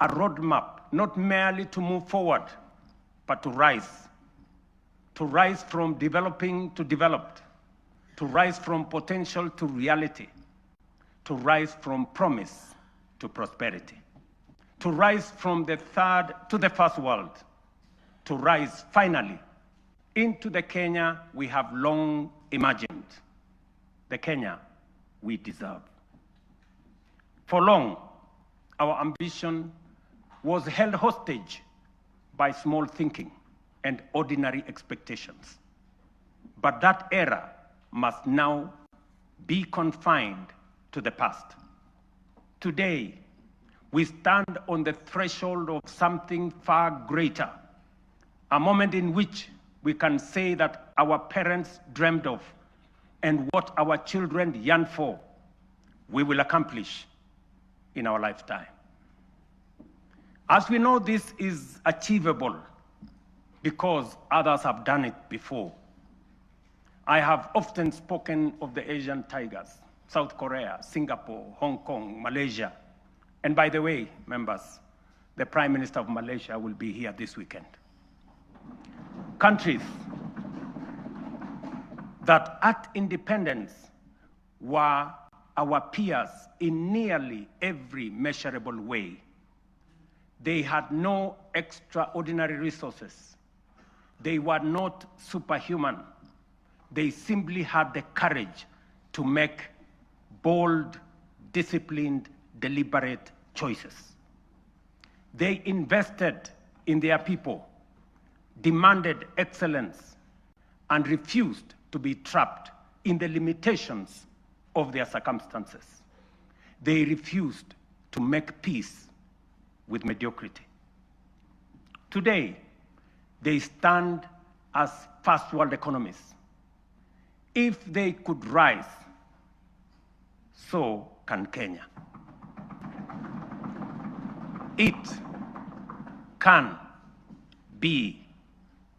a roadmap not merely to move forward, but to rise from developing to developed, to rise from potential to reality, to rise from promise to prosperity, to rise from the third to the first world, to rise finally into the Kenya we have long imagined, the Kenya we deserve. For long, our ambition was held hostage by small thinking and ordinary expectations. But that era must now be confined to the past. Today, we stand on the threshold of something far greater, a moment in which we can say that our parents dreamed of and what our children yearn for, we will accomplish in our lifetime. As we know, this is achievable because others have done it before. I have often spoken of the Asian tigers, South Korea, Singapore, Hong Kong, Malaysia. And by the way, members, the Prime Minister of Malaysia will be here this weekend. Countries that at independence were our peers in nearly every measurable way. They had no extraordinary resources. They were not superhuman. They simply had the courage to make bold, disciplined, deliberate choices. They invested in their people, demanded excellence, and refused to be trapped in the limitations of their circumstances. They refused to make peace with mediocrity. Today, they stand as first world economies. If they could rise, so can Kenya. It can be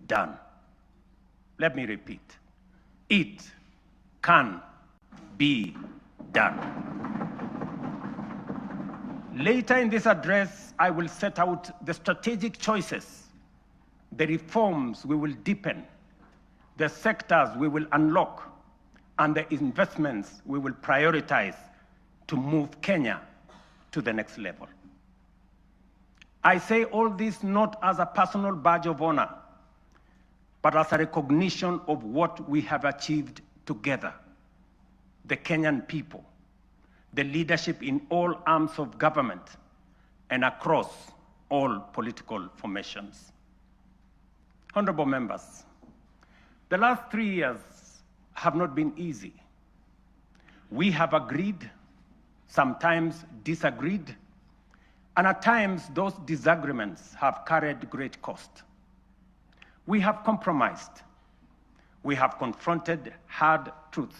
done. Let me repeat. It can be done. Later in this address, I will set out the strategic choices, the reforms we will deepen, the sectors we will unlock, and the investments we will prioritize to move Kenya to the next level. I say all this not as a personal badge of honor, but as a recognition of what we have achieved together, the Kenyan people, the leadership in all arms of government, and across all political formations. Honorable members, the last 3 years have not been easy. We have agreed, sometimes disagreed, and at times those disagreements have carried great cost. We have compromised, we have confronted hard truths,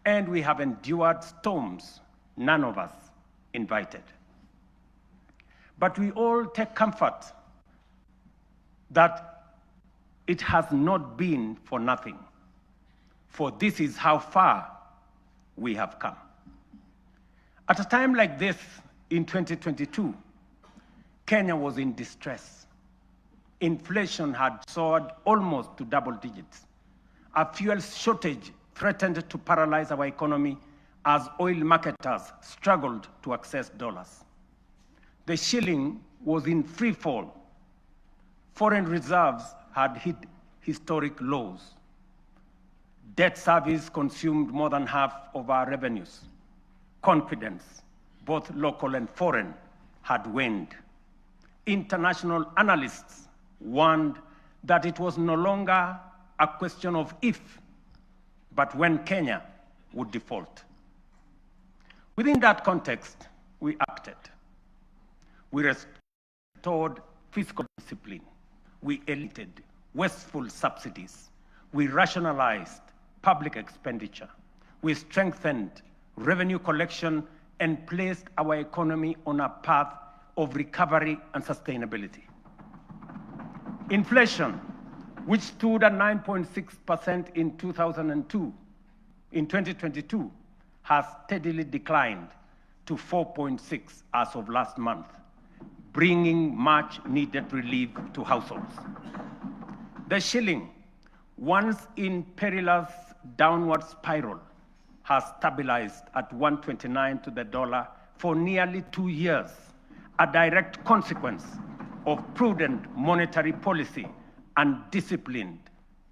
and we have endured storms none of us invited. But we all take comfort that it has not been for nothing, for this is how far we have come. At a time like this, in 2022, Kenya was in distress. Inflation had soared almost to double digits. A fuel shortage threatened to paralyze our economy as oil marketers struggled to access dollars. The shilling was in free fall. Foreign reserves had hit historic lows. Debt service consumed more than half of our revenues. Confidence, both local and foreign, had waned. International analysts warned that it was no longer a question of if, but when Kenya would default. Within that context, we acted. We restored fiscal discipline. We eliminated wasteful subsidies. We rationalized public expenditure. We strengthened revenue collection and placed our economy on a path of recovery and sustainability. Inflation, which stood at 9.6% in 2002, in 2022, has steadily declined to 4.6% as of last month, bringing much needed relief to households. The shilling, once in perilous downward spiral, has stabilized at 129 to the dollar for nearly 2 years, a direct consequence of prudent monetary policy and disciplined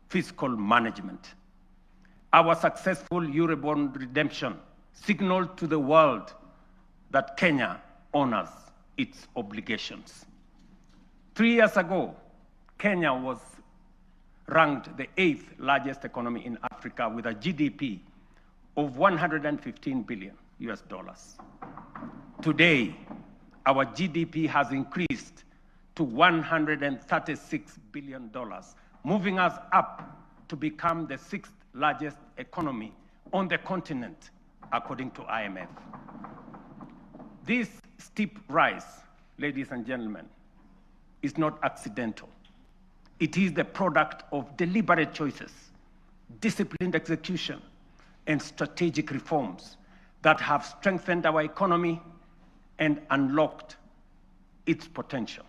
fiscal management. Our successful Eurobond redemption signaled to the world that Kenya honors its obligations. 3 years ago, Kenya was ranked the 8th largest economy in Africa with a GDP of 115 billion US dollars. Today, our GDP has increased to $136 billion, moving us up to become the 6th largest economy on the continent, according to IMF. This steep rise, ladies and gentlemen, is not accidental. It is the product of deliberate choices, disciplined execution, and strategic reforms that have strengthened our economy and unlocked its potential.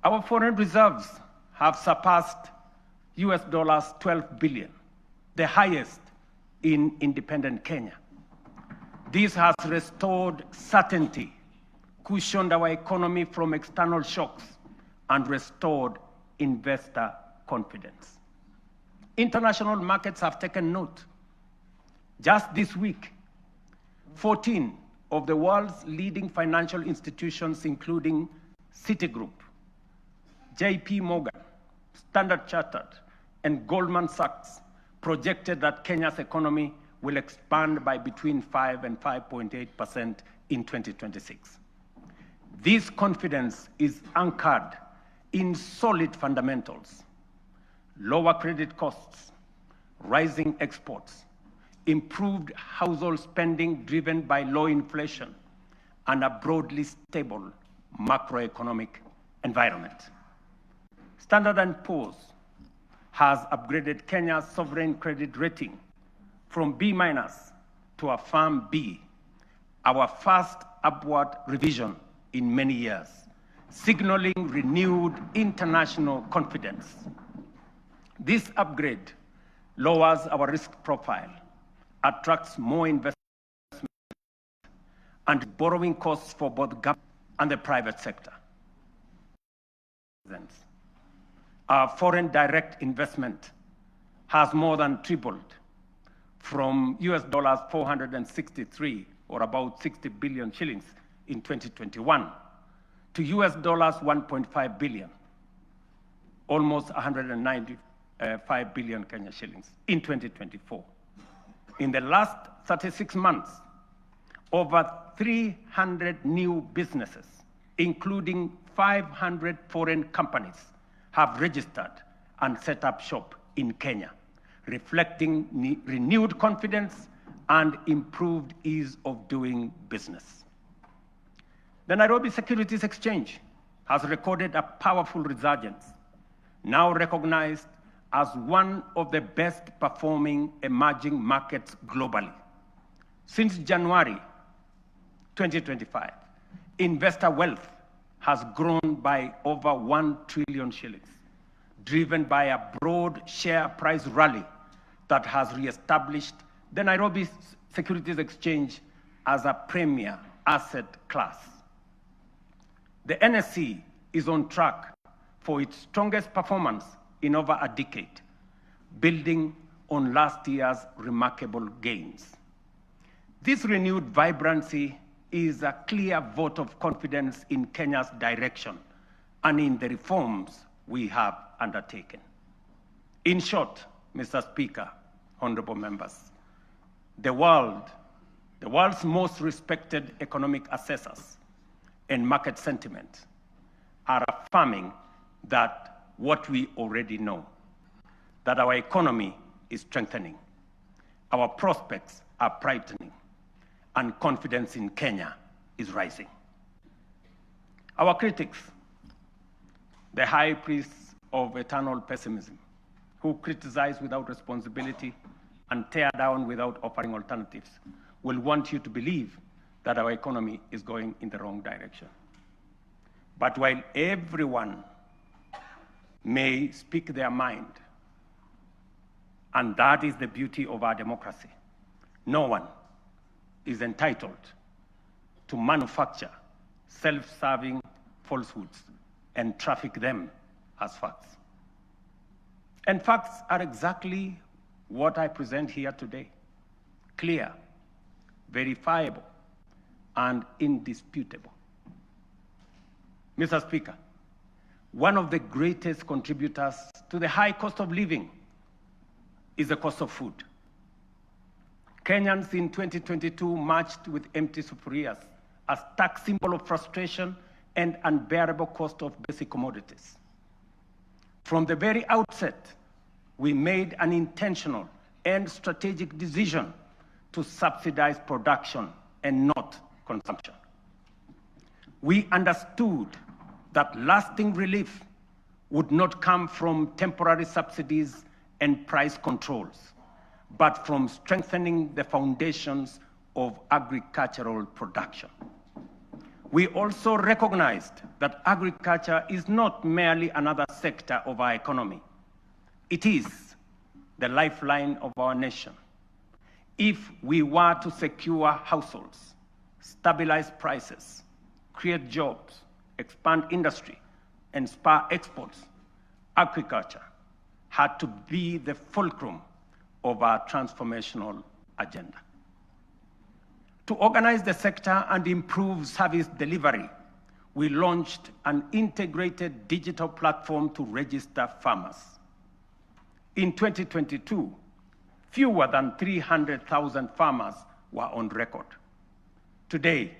Our foreign reserves have surpassed US dollars 12 billion, the highest in independent Kenya. This has restored certainty, cushioned our economy from external shocks, and restored investor confidence. International markets have taken note. Just this week, 14 of the world's leading financial institutions, including Citigroup, JP Morgan, Standard Chartered, and Goldman Sachs, projected that Kenya's economy will expand by between 5 and 5.8% in 2026. This confidence is anchored in solid fundamentals: lower credit costs, rising exports, improved household spending driven by low inflation, and a broadly stable macroeconomic environment. Standard & Poor's has upgraded Kenya's sovereign credit rating from B- to a firm B, our first upward revision in many years, signaling renewed international confidence. This upgrade lowers our risk profile, attracts more investment, and borrowing costs for both government and the private sector. Our foreign direct investment has more than tripled from US dollars 463, or about 60 billion shillings in 2021, to US dollars 1.5 billion, almost 195 billion Kenya shillings in 2024. In the last 36 months, over 300 new businesses, including 500 foreign companies, have registered and set up shop in Kenya, reflecting renewed confidence and improved ease of doing business. The Nairobi Securities Exchange has recorded a powerful resurgence, now recognized as one of the best performing emerging markets globally. Since January 2025, investor wealth has grown by over 1 trillion shillings, driven by a broad share price rally that has reestablished the Nairobi Securities Exchange as a premier asset class. The NSE is on track for its strongest performance in over a decade, building on last year's remarkable gains. This renewed vibrancy is a clear vote of confidence in Kenya's direction and in the reforms we have undertaken. In short, Mr. Speaker, honorable members, the world's most respected economic assessors and market sentiment are affirming that what we already know, that our economy is strengthening, our prospects are brightening, and confidence in Kenya is rising. Our critics, the high priests of eternal pessimism, who criticize without responsibility and tear down without offering alternatives, will want you to believe that our economy is going in the wrong direction. But while everyone may speak their mind, and that is the beauty of our democracy, no one is entitled to manufacture self-serving falsehoods and traffic them as facts. And facts are exactly what I present here today: clear, verifiable, and indisputable. Mr. Speaker, one of the greatest contributors to the high cost of living is the cost of food. Kenyans in 2022 marched with empty sufurias, a stark symbol of frustration and unbearable cost of basic commodities. From the very outset, we made an intentional and strategic decision to subsidize production and not consumption. We understood that lasting relief would not come from temporary subsidies and price controls, but from strengthening the foundations of agricultural production. We also recognized that agriculture is not merely another sector of our economy. It is the lifeline of our nation. If we were to secure households, stabilize prices, create jobs, expand industry, and spur exports, agriculture had to be the fulcrum of our transformational agenda. To organize the sector and improve service delivery, we launched an integrated digital platform to register farmers. In 2022, fewer than 300,000 farmers were on record. Today,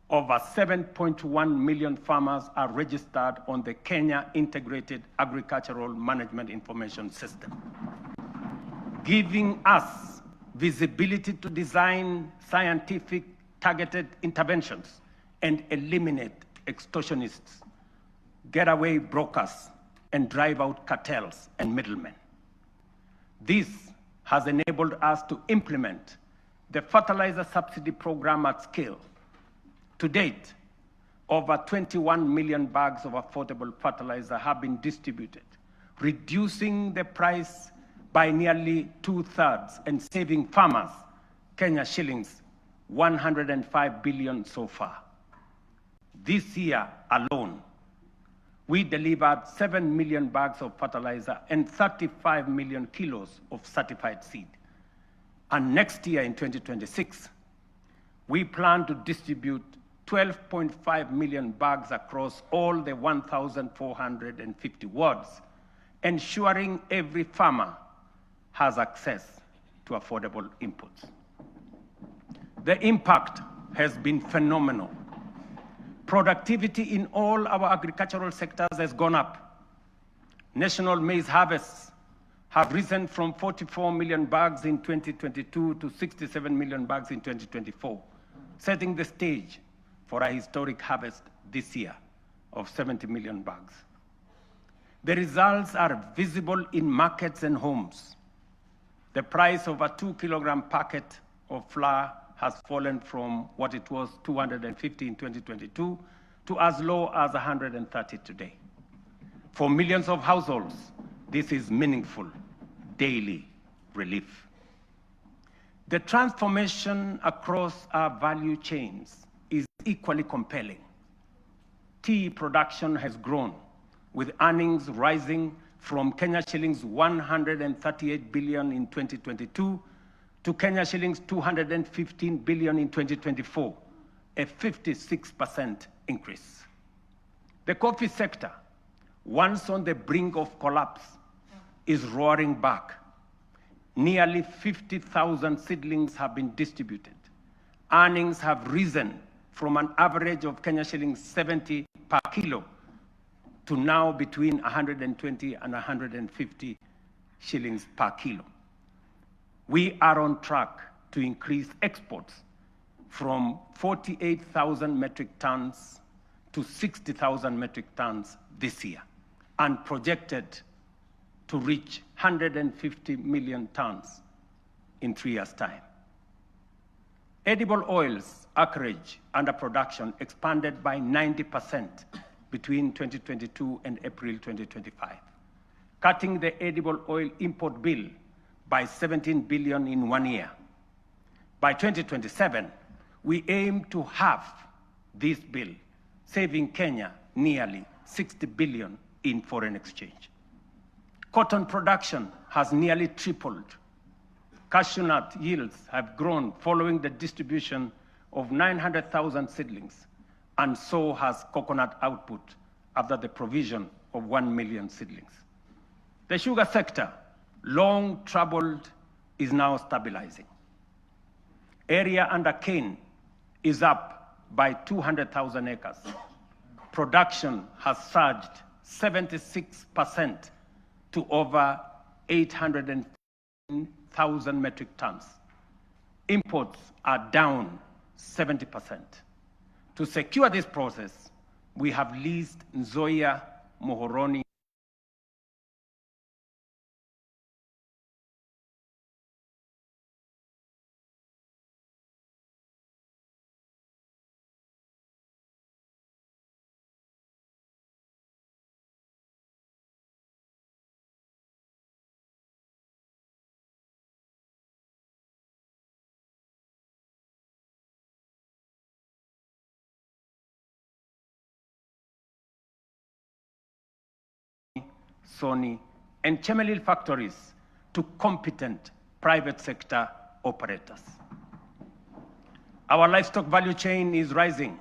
over 7.1 million farmers are registered on the Kenya Integrated Agricultural Management Information System, giving us visibility to design scientific targeted interventions and eliminate extortionists, getaway brokers, and drive out cartels and middlemen. This has enabled us to implement the fertilizer subsidy program at scale. To date, over 21 million bags of affordable fertilizer have been distributed, reducing the price by nearly 2/3 and saving farmers Kenya shillings 105 billion so far. This year alone, we delivered 7 million bags of fertilizer and 35 million kilos of certified seed. And next year in 2026, we plan to distribute 12.5 million bags across all the 1,450 wards, ensuring every farmer has access to affordable inputs. The impact has been phenomenal. Productivity in all our agricultural sectors has gone up. National maize harvests have risen from 44 million bags in 2022 to 67 million bags in 2024, setting the stage for a historic harvest this year of 70 million bags. The results are visible in markets and homes. The price of a 2-kilogram packet of flour has fallen from what it was 250 in 2022 to as low as 130 today. For millions of households, this is meaningful daily relief. The transformation across our value chains is equally compelling. Tea production has grown, with earnings rising from Kenya shillings 138 billion in 2022 to Kenya shillings 215 billion in 2024, a 56% increase. The coffee sector, once on the brink of collapse, is roaring back. Nearly 50,000 seedlings have been distributed. Earnings have risen from an average of Kenya shillings 70 per kilo to now between 120 and 150 shillings per kilo. We are on track to increase exports from 48,000 metric tons to 60,000 metric tons this year, and projected to reach 150 million tons in 3 years' time. Edible oils acreage under production expanded by 90% between 2022 and April 2025, cutting the edible oil import bill by 17 billion in 1 year. By 2027, we aim to halve this bill, saving Kenya nearly 60 billion in foreign exchange. Cotton production has nearly tripled. Cashew nut yields have grown following the distribution of 900,000 seedlings, and so has coconut output after the provision of 1 million seedlings. The sugar sector, long troubled, is now stabilizing. Area under cane is up by 200,000 acres. Production has surged 76% to over 810,000 metric tons. Imports are down 70%. To secure this process, we have leased Nzoia Muhoroni Sony, and Chemelil factories to competent private sector operators. Our livestock value chain is rising.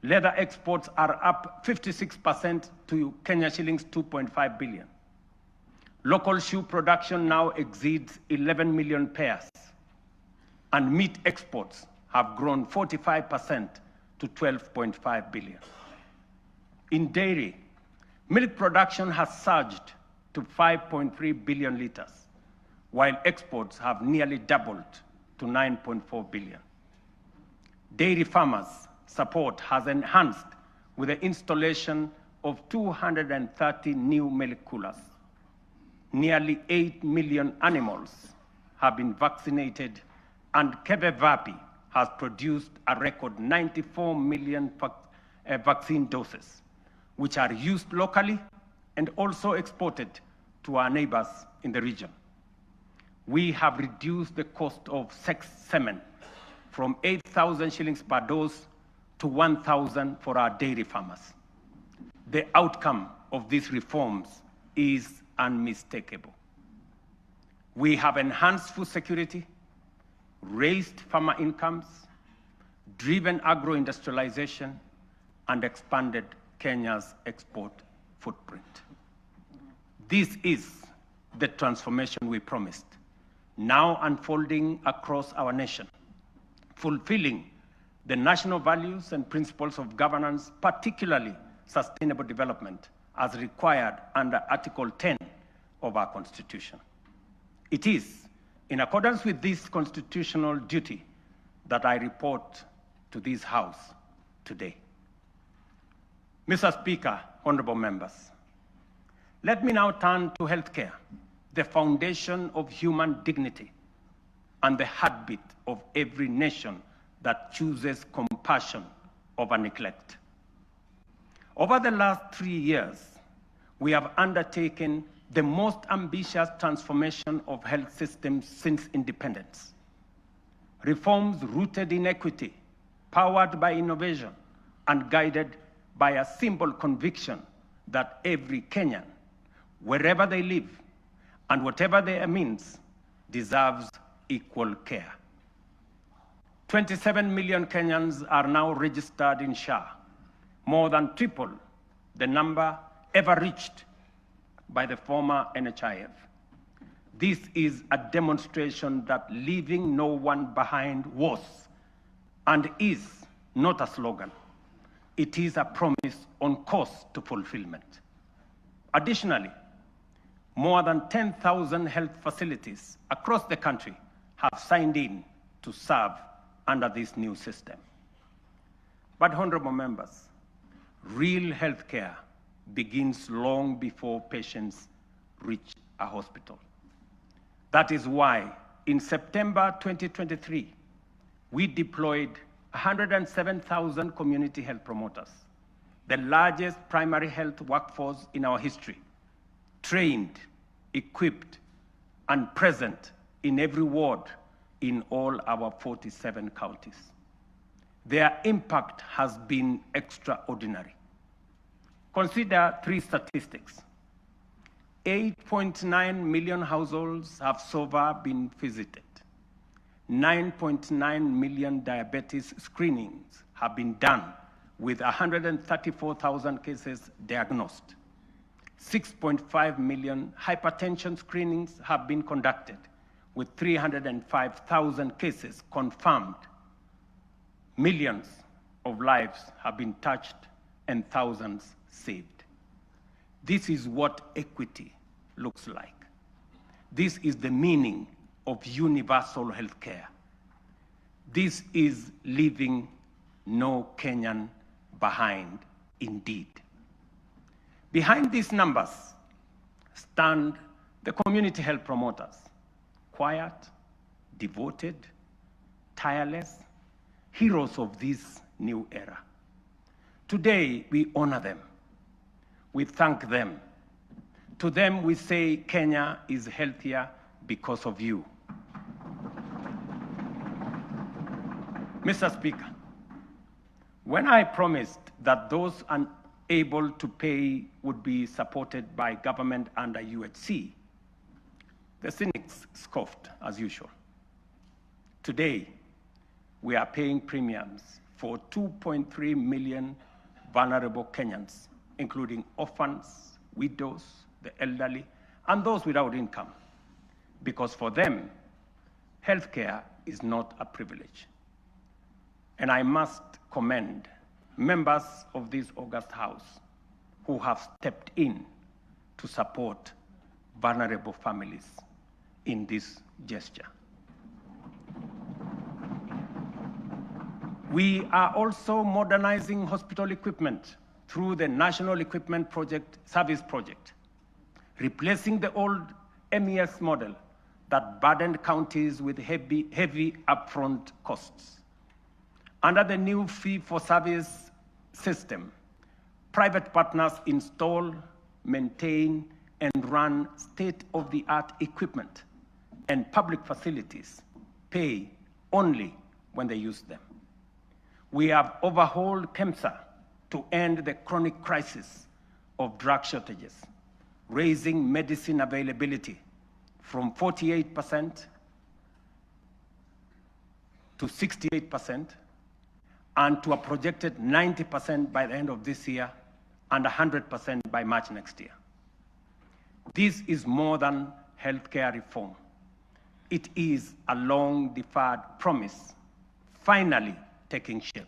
Leather exports are up 56% to Kenya shillings 2.5 billion. Local shoe production now exceeds 11 million pairs, and meat exports have grown 45% to 12.5 billion. In dairy, milk production has surged to 5.3 billion liters, while exports have nearly doubled to 9.4 billion. Dairy farmers' support has enhanced with the installation of 230 new milk coolers. Nearly 8 million animals have been vaccinated, and Kevevapi has produced a record 94 million vaccine doses, which are used locally and also exported to our neighbors in the region. We have reduced the cost of sex semen from 8,000 shillings per dose to 1,000 for our dairy farmers. The outcome of these reforms is unmistakable. We have enhanced food security, raised farmer incomes, driven agro-industrialization, and expanded Kenya's export footprint. This is the transformation we promised, now unfolding across our nation, fulfilling the national values and principles of governance, particularly sustainable development, as required under Article 10 of our Constitution. It is in accordance with this constitutional duty that I report to this House today. Mr. Speaker, honorable members, let me now turn to healthcare, the foundation of human dignity and the heartbeat of every nation that chooses compassion over neglect. Over the last 3 years, we have undertaken the most ambitious transformation of health systems since independence. Reforms rooted in equity, powered by innovation, and guided by a simple conviction that every Kenyan, wherever they live and whatever their means, deserves equal care. 27 million Kenyans are now registered in SHA, more than triple the number ever reached by the former NHIF. This is a demonstration that leaving no one behind was and is not a slogan. It is a promise on course to fulfillment. Additionally, more than 10,000 health facilities across the country have signed in to serve under this new system. But honorable members, real healthcare begins long before patients reach a hospital. That is why in September 2023, we deployed 107,000 community health promoters, the largest primary health workforce in our history, trained, equipped, and present in every ward in all our 47 counties. Their impact has been extraordinary. Consider three statistics. 8.9 million households have so far been visited. 9.9 million diabetes screenings have been done with 134,000 cases diagnosed. 6.5 million hypertension screenings have been conducted with 305,000 cases confirmed. Millions of lives have been touched and thousands saved. This is what equity looks like. This is the meaning of universal health care. This is leaving no Kenyan behind, indeed. Behind these numbers stand the community health promoters, quiet, devoted, tireless, heroes of this new era. Today, we honor them. We thank them. To them, we say Kenya is healthier because of you. Mr. Speaker, when I promised that those unable to pay would be supported by government under UHC, the cynics scoffed as usual. Today, we are paying premiums for 2.3 million vulnerable Kenyans, including orphans, widows, the elderly, and those without income, because for them, healthcare is not a privilege. And I must commend members of this august House who have stepped in to support vulnerable families in this gesture. We are also modernizing hospital equipment through the National Equipment Service Project, replacing the old MES model that burdened counties with heavy upfront costs. Under the new fee-for-service system, private partners install, maintain, and run state-of-the-art equipment, and public facilities pay only when they use them. We have overhauled KEMSA to end the chronic crisis of drug shortages, raising medicine availability from 48% to 68%, and to a projected 90% by the end of this year and 100% by March next year. This is more than healthcare reform. It is a long-deferred promise finally taking shape.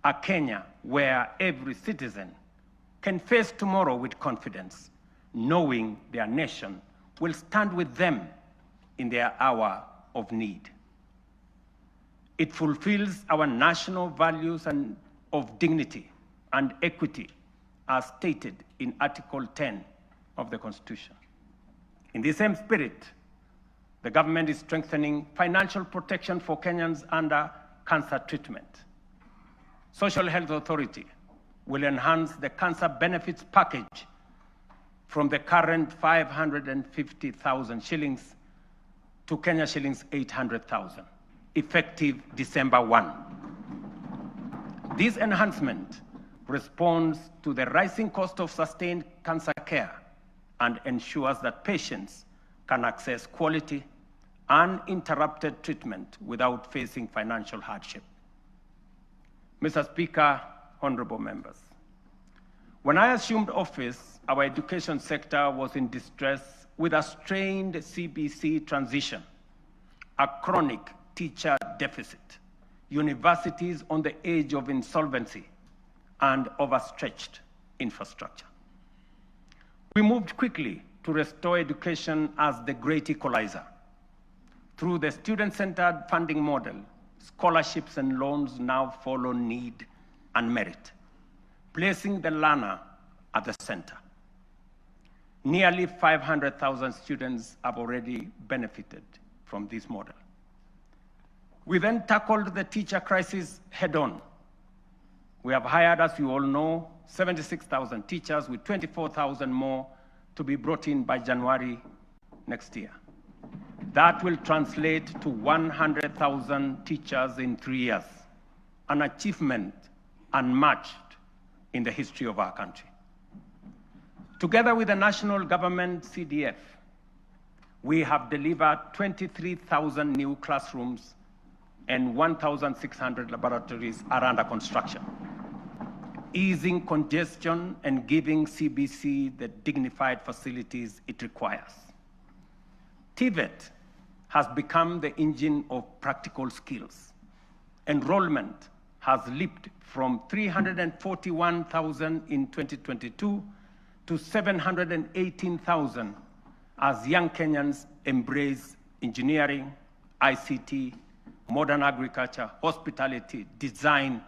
A Kenya where every citizen can face tomorrow with confidence, knowing their nation will stand with them in their hour of need. It fulfills our national values of dignity and equity as stated in Article 10 of the Constitution. In the same spirit, the government is strengthening financial protection for Kenyans under cancer treatment. Social Health Authority will enhance the cancer benefits package from the current 550,000 shillings to Kenya shillings 800,000, effective December 1. This enhancement responds to the rising cost of sustained cancer care and ensures that patients can access quality, uninterrupted treatment without facing financial hardship. Mr. Speaker, honorable members, when I assumed office, our education sector was in distress with a strained CBC transition, a chronic teacher deficit, universities on the edge of insolvency, and overstretched infrastructure. We moved quickly to restore education as the great equalizer. Through the student-centered funding model, scholarships and loans now follow need and merit, placing the learner at the center. Nearly 500,000 students have already benefited from this model. We then tackled the teacher crisis head-on, We have hired, as you all know, 76,000 teachers with 24,000 more to be brought in by January next year. That will translate to 100,000 teachers in 3 years, an achievement unmatched in the history of our country. Together with the national government CDF, we have delivered 23,000 new classrooms and 1,600 laboratories are under construction, easing congestion and giving CBC the dignified facilities it requires. TVET has become the engine of practical skills. Enrollment has leaped from 341,000 in 2022 to 718,000 as young Kenyans embrace engineering, ICT, modern agriculture, hospitality, design,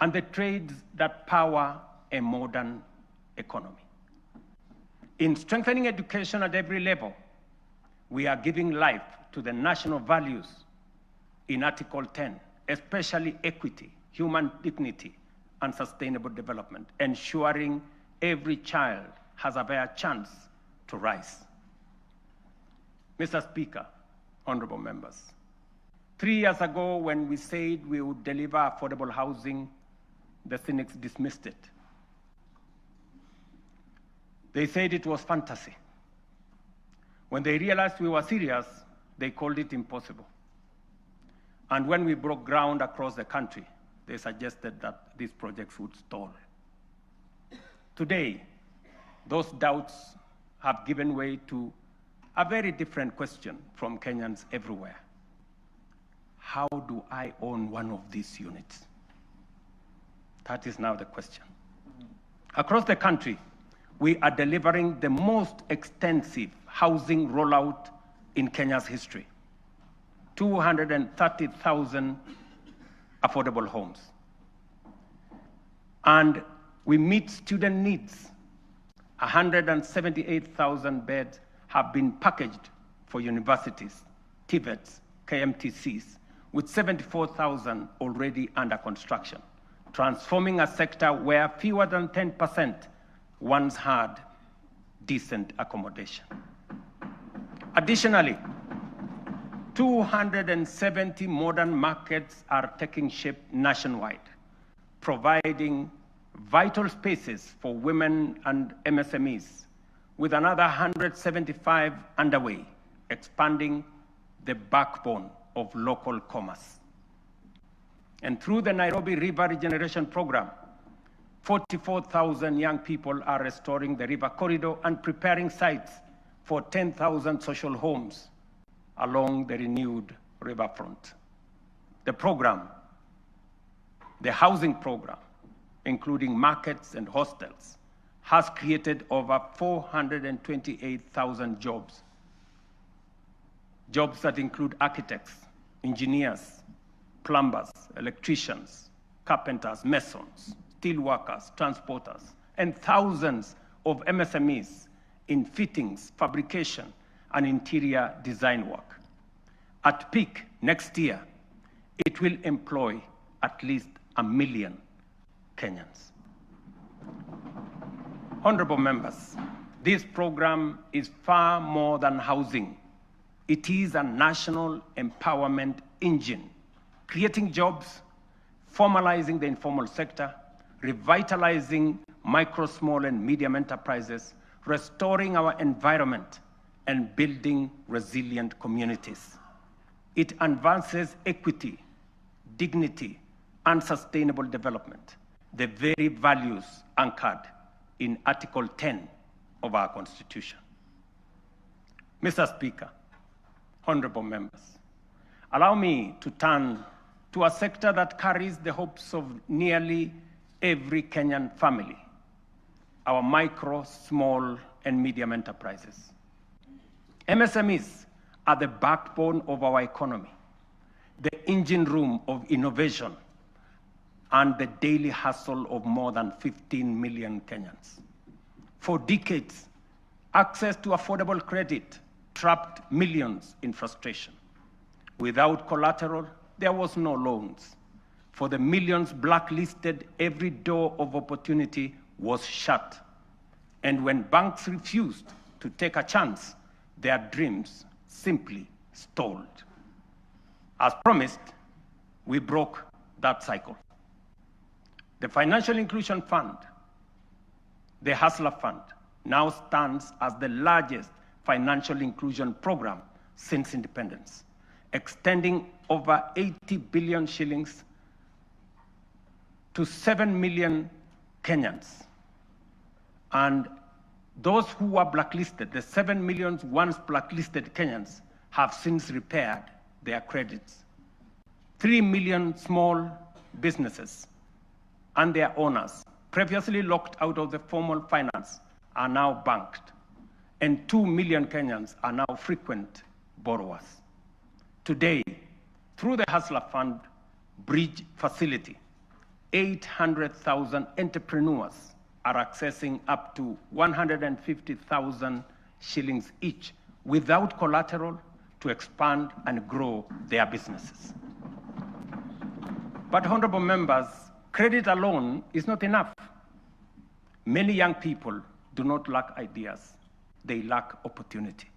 and the trades that power a modern economy. In strengthening education at every level, we are giving life to the national values in Article 10, especially equity, human dignity, and sustainable development, ensuring every child has a fair chance to rise. Mr. Speaker, honorable members, 3 years ago when we said we would deliver affordable housing, the cynics dismissed it. They said it was fantasy. When they realized we were serious, they called it impossible. And when we broke ground across the country, they suggested that these projects would stall. Today, those doubts have given way to a very different question from Kenyans everywhere. How do I own one of these units? That is now the question. Across the country, we are delivering the most extensive housing rollout in Kenya's history. 230,000 affordable homes. And we meet student needs. 178,000 beds have been packaged for universities, TVETs, KMTCs, with 74,000 already under construction, transforming a sector where fewer than 10% once had decent accommodation. Additionally, 270 modern markets are taking shape nationwide, providing vital spaces for women and MSMEs, with another 175 underway, expanding the backbone of local commerce. And through the Nairobi River Regeneration Program, 44,000 young people are restoring the river corridor and preparing sites for 10,000 social homes along the renewed riverfront. The program, the housing program, including markets and hostels, has created over 428,000 jobs. Jobs that include architects, engineers, plumbers, electricians, carpenters, masons, steel workers, transporters, and thousands of MSMEs in fittings, fabrication, and interior design work. At peak next year, it will employ at least 1 million Kenyans. Honorable members, this program is far more than housing. It is a national empowerment engine, creating jobs, formalizing the informal sector, revitalizing micro, small, and medium enterprises, restoring our environment, and building resilient communities. It advances equity, dignity, and sustainable development, the very values anchored in Article 10 of our Constitution. Mr. Speaker, honorable members, allow me to turn to a sector that carries the hopes of nearly every Kenyan family, our micro, small, and medium enterprises. MSMEs are the backbone of our economy, the engine room of innovation, and the daily hustle of more than 15 million Kenyans. For decades, access to affordable credit trapped millions in frustration. Without collateral, there was no loans. For the millions blacklisted, every door of opportunity was shut. And when banks refused to take a chance, their dreams simply stalled. As promised, we broke that cycle. The Financial Inclusion Fund, the Hustler Fund, now stands as the largest financial inclusion program since independence, extending over 80 billion shillings to 7 million Kenyans. And those who were blacklisted, the 7 million once blacklisted Kenyans, have since repaired their credits. 3 million small businesses and their owners, previously locked out of the formal finance, are now banked. And 2 million Kenyans are now frequent borrowers. Today, through the Hustler Fund Bridge Facility, 800,000 entrepreneurs are accessing up to 150,000 shillings each without collateral to expand and grow their businesses. But honorable members, credit alone is not enough. Many young people do not lack ideas, they lack opportunity.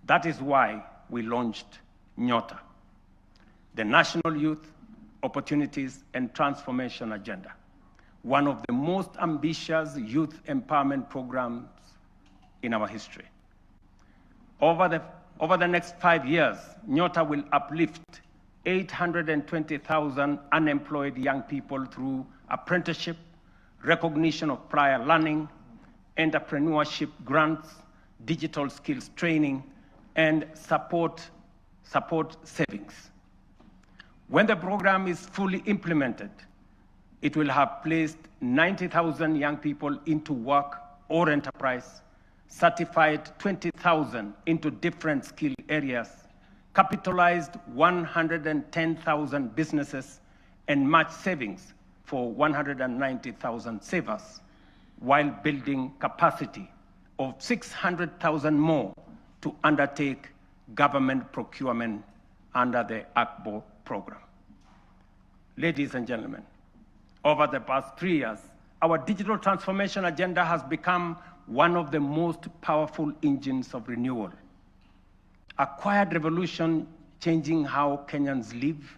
That is why we launched Nyota, the National Youth Opportunities and Transformation Agenda, one of the most ambitious youth empowerment programs in our history. Over the next 5 years, Nyota will uplift 820,000 unemployed young people through apprenticeship, recognition of prior learning, entrepreneurship grants, digital skills training, and support savings. When the program is fully implemented, it will have placed 90,000 young people into work or enterprise, certified 20,000 into different skill areas, capitalized 110,000 businesses, and matched savings for 190,000 savers, while building capacity of 600,000 more to undertake government procurement under the ACBO program. Ladies and gentlemen, over the past 3 years, our digital transformation agenda has become one of the most powerful engines of renewal. A quiet revolution changing how Kenyans live,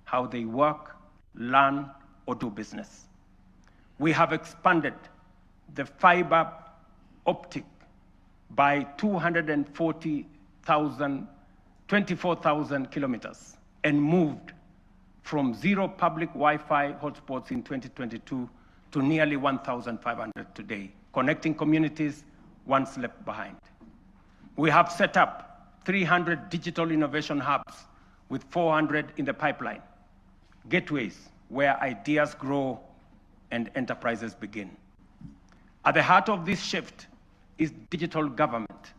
how they work, learn, or do business. We have expanded the fiber optic by 24,000 kilometers and moved from 0 public Wi-Fi hotspots in 2022 to nearly 1,500 today, connecting communities once left behind. We have set up 300 digital innovation hubs with 400 in the pipeline, gateways where ideas grow and enterprises begin. At the heart of this shift is digital government.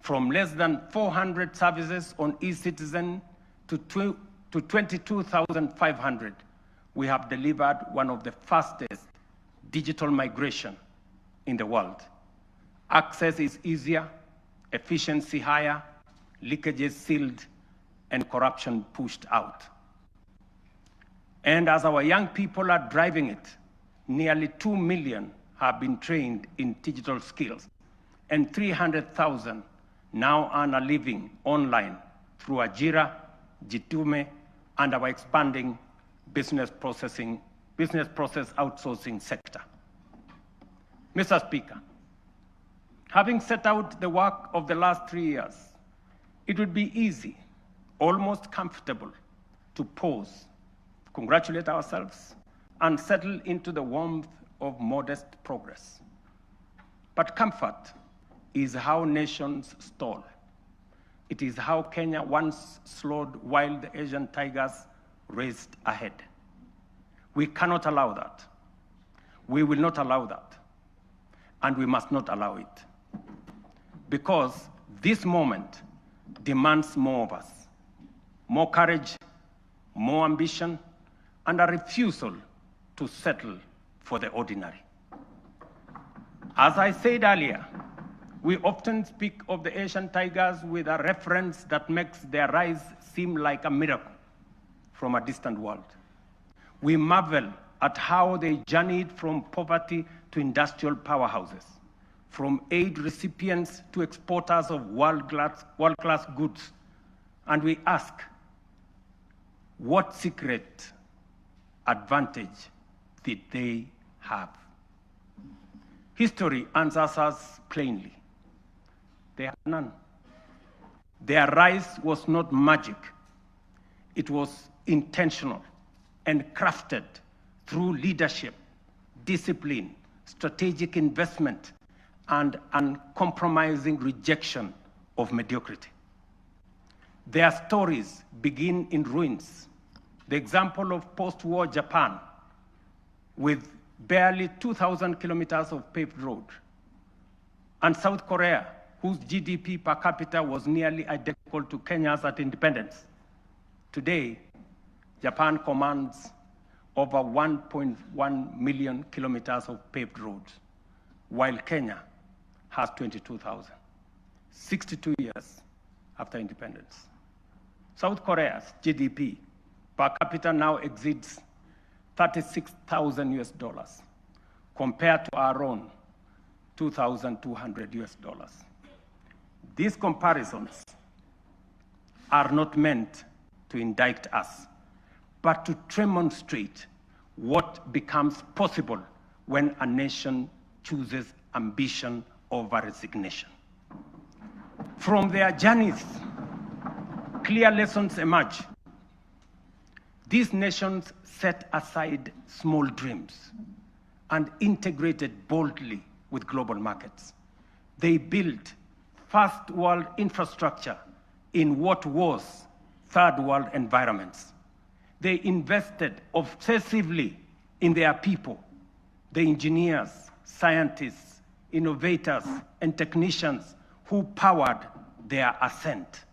From less than 400 services on eCitizen to 22,500, we have delivered one of the fastest digital migration in the world. Access is easier, efficiency higher, leakages sealed, and corruption pushed out. And as our young people are driving it, nearly 2 million have been trained in digital skills, and 300,000 now earn a living online through Ajira, Jitume, and our expanding business process outsourcing sector. Mr. Speaker, having set out the work of the last 3 years, it would be easy, almost comfortable, to pause, congratulate ourselves, and settle into the warmth of modest progress. But comfort is how nations stall. It is how Kenya once slowed while the Asian tigers raced ahead. We cannot allow that. We will not allow that. And we must not allow it. Because this moment demands more of us. More courage, more ambition, and a refusal to settle for the ordinary. As I said earlier, we often speak of the Asian tigers with a reference that makes their rise seem like a miracle from a distant world. We marvel at how they journeyed from poverty to industrial powerhouses, from aid recipients to exporters of world-class goods. And we ask, what secret advantage did they have? History answers us plainly. They had none. Their rise was not magic. It was intentional and crafted through leadership, discipline, strategic investment, and uncompromising rejection of mediocrity. Their stories begin in ruins. The example of post-war Japan, with barely 2,000 kilometers of paved road, and South Korea, whose GDP per capita was nearly identical to Kenya's at independence. Today, Japan commands over 1.1 million kilometers of paved roads, while Kenya has 22,000, 62 years after independence. South Korea's GDP per capita now exceeds 36,000 US dollars, compared to our own 2,200 US dollars. These comparisons are not meant to indict us, but to demonstrate what becomes possible when a nation chooses ambition over resignation. From their journeys, clear lessons emerge. These nations set aside small dreams and integrated boldly with global markets. They built first world infrastructure in what was third world environments. They invested obsessively in their people, the engineers, scientists, innovators, and technicians who powered their ascent.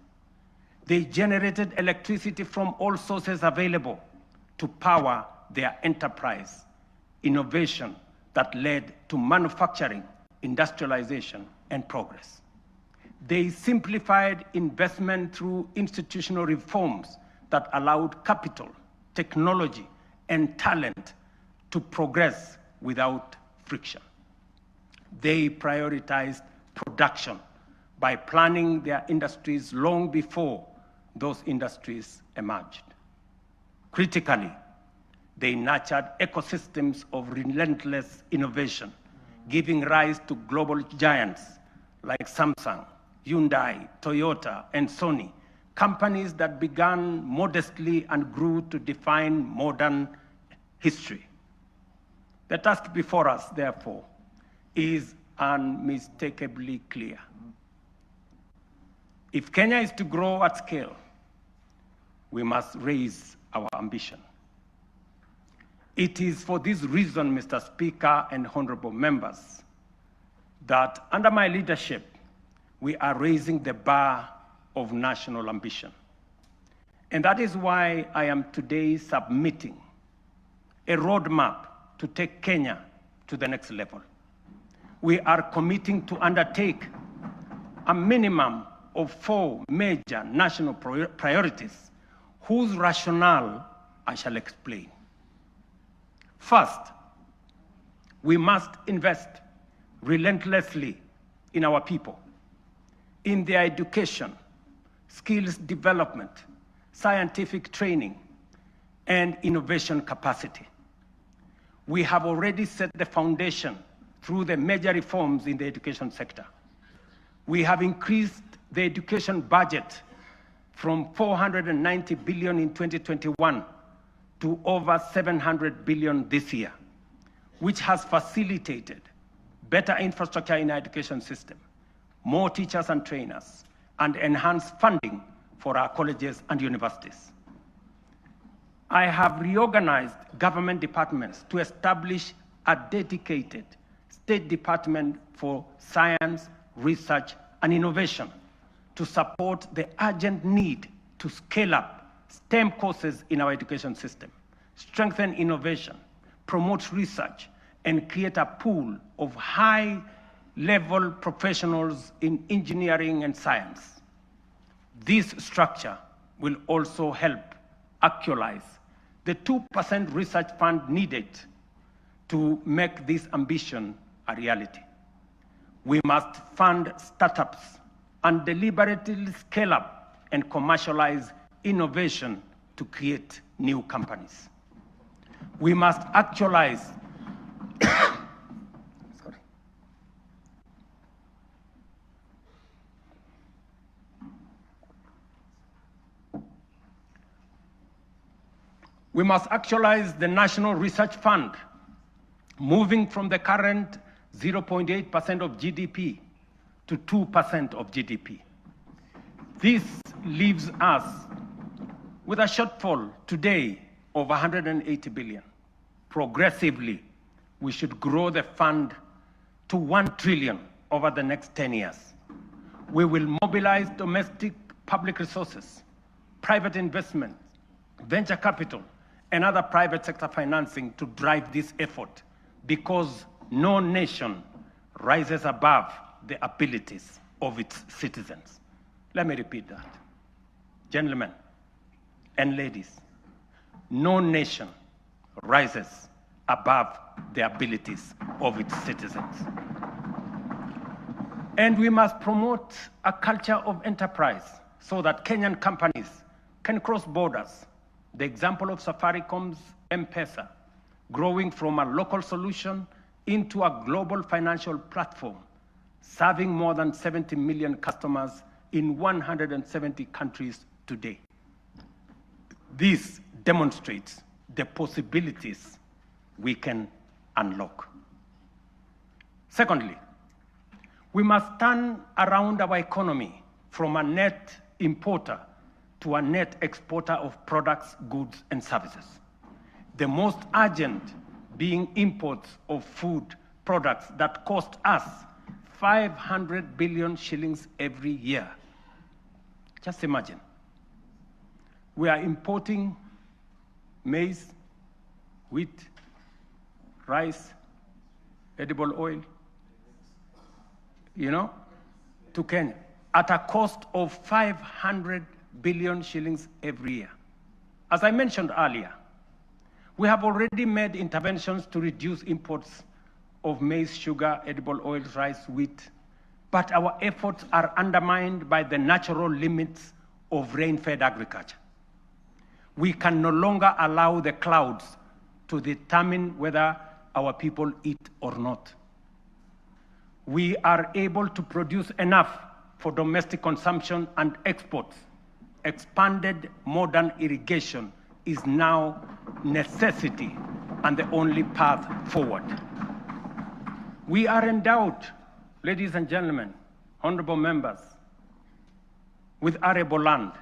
They generated electricity from all sources available to power their enterprise, innovation that led to manufacturing, industrialization, and progress. They simplified investment through institutional reforms that allowed capital, technology, and talent to progress without friction. They prioritized production by planning their industries long before those industries emerged. Critically, they nurtured ecosystems of relentless innovation, giving rise to global giants like Samsung, Hyundai, Toyota, and Sony, companies that began modestly and grew to define modern history. The task before us, therefore, is unmistakably clear. If Kenya is to grow at scale, we must raise our ambition. It is for this reason, Mr. Speaker and honorable members, that under my leadership, we are raising the bar of national ambition. And that is why I am today submitting a roadmap to take Kenya to the next level. We are committing to undertake a minimum of 4 major national priorities whose rationale I shall explain. First, we must invest relentlessly in our people, in their education, skills development, scientific training, and innovation capacity. We have already set the foundation through the major reforms in the education sector. We have increased the education budget from 490 billion in 2021 to over 700 billion this year, which has facilitated better infrastructure in our education system, more teachers and trainers, and enhanced funding for our colleges and universities. I have reorganized government departments to establish a dedicated State Department for Science, Research, and Innovation to support the urgent need to scale up STEM courses in our education system, strengthen innovation, promote research, and create a pool of high-level professionals in engineering and science. This structure will also help actualize the 2% research fund needed to make this ambition a reality. We must fund startups and deliberately scale up and commercialize innovation to create new companies. We must actualize We must actualize the National Research Fund, moving from the current 0.8% of GDP to 2% of GDP. This leaves us with a shortfall today of 180 billion. Progressively, we should grow the fund to 1 trillion over the next 10 years. We will mobilize domestic public resources, private investment, venture capital, and other private sector financing to drive this effort, because no nation rises above the abilities of its citizens. Let me repeat that. Gentlemen and ladies, no nation rises above the abilities of its citizens. And we must promote a culture of enterprise so that Kenyan companies can cross borders. The example of Safaricom's M-Pesa, growing from a local solution into a global financial platform, serving more than 70 million customers in 170 countries today. This demonstrates the possibilities we can unlock. Secondly, we must turn around our economy from a net importer to a net exporter of products, goods, and services. The most urgent being imports of food products that cost us 500 billion shillings every year. Just imagine. We are importing maize, wheat, rice, edible oil, to Kenya at a cost of 500 billion shillings every year. As I mentioned earlier, we have already made interventions to reduce imports of maize, sugar, edible oils, rice, wheat, but our efforts are undermined by the natural limits of rain-fed agriculture. We can no longer allow the clouds to determine whether our people eat or not. We are able to produce enough for domestic consumption and exports. Expanded modern irrigation is now necessity and the only path forward. We are endowed, ladies and gentlemen, honorable members, with arable land,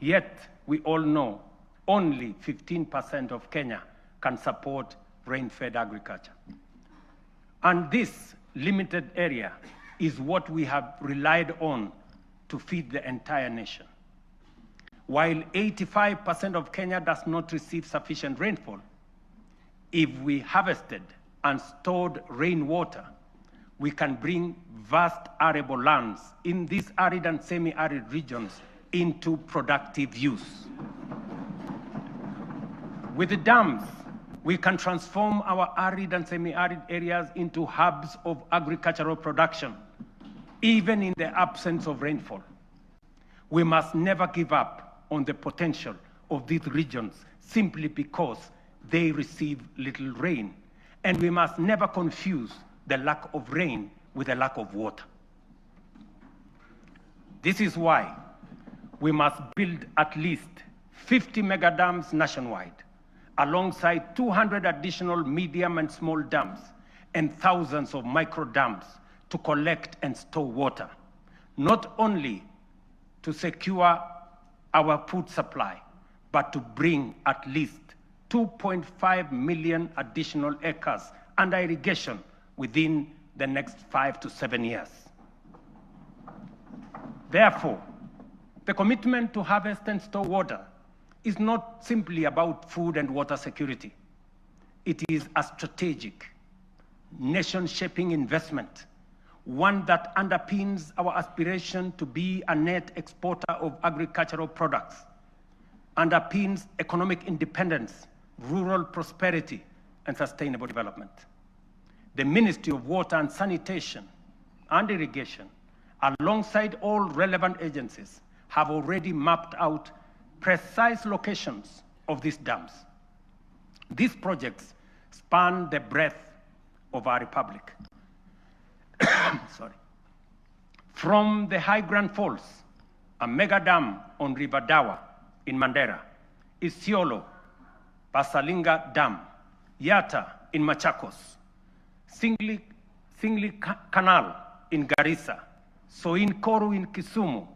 yet we all know only 15% of Kenya can support rain-fed agriculture. And this limited area is what we have relied on to feed the entire nation. While 85% of Kenya does not receive sufficient rainfall, if we harvested and stored rainwater, we can bring vast arable lands in these arid and semi-arid regions into productive use. With the dams, we can transform our arid and semi-arid areas into hubs of agricultural production, even in the absence of rainfall. We must never give up on the potential of these regions simply because they receive little rain. And we must never confuse the lack of rain with the lack of water. This is why we must build at least 50 mega dams nationwide, alongside 200 additional medium and small dams and thousands of micro dams to collect and store water, not only to secure our food supply, but to bring at least 2.5 million additional acres under irrigation within the next 5 to 7 years. Therefore, the commitment to harvest and store water is not simply about food and water security. It is a strategic, nation-shaping investment, one that underpins our aspiration to be a net exporter of agricultural products, underpins economic independence, rural prosperity, and sustainable development. The Ministry of Water and Sanitation and Irrigation, alongside all relevant agencies, have already mapped out precise locations of these dams. These projects span the breadth of our republic. Sorry. From the High Grand Falls, a mega dam on River Dawa in Mandera, Isiolo, Pasalinga Dam, Yata in Machakos, Singli Canal in Garissa, Soin Koru in Kisumu,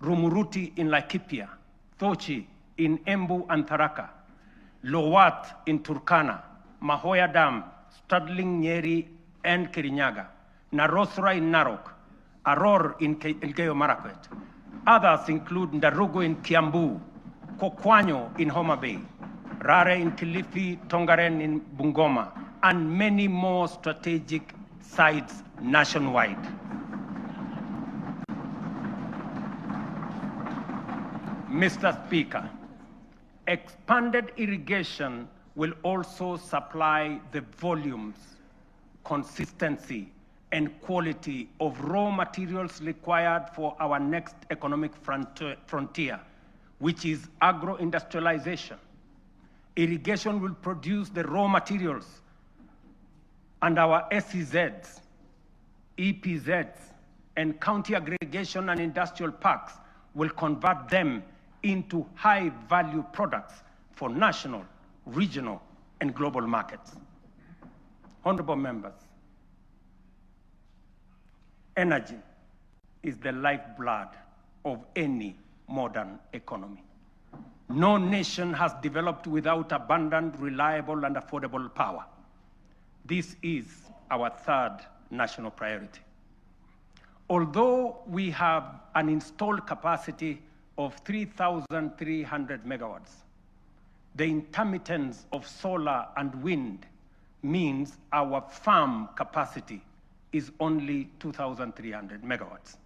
Rumuruti in Laikipia, Thochi in Embu and Tharaka, Lowat in Turkana, Mahoya Dam, Stradling, Nyeri, and Kirinyaga, Narosra in Narok, Aror in Elgeyo Marakwet. Others include Ndarugu in Kiambu, Kokwanyo in Homa Bay, Rare in Kilifi, Tongaren in Bungoma, and many more strategic sites nationwide. Mr. Speaker, expanded irrigation will also supply the volumes, consistency, and quality of raw materials required for our next economic frontier, which is agro-industrialization. Irrigation will produce the raw materials, and our SEZs, EPZs, and county aggregation and industrial parks will convert them into high-value products for national, regional, and global markets. Honorable members, energy is the lifeblood of any modern economy. No nation has developed without abundant, reliable, and affordable power. This is our third national priority. Although we have an installed capacity of 3,300 megawatts, the intermittence of solar and wind means our farm capacity is only 2,300 megawatts,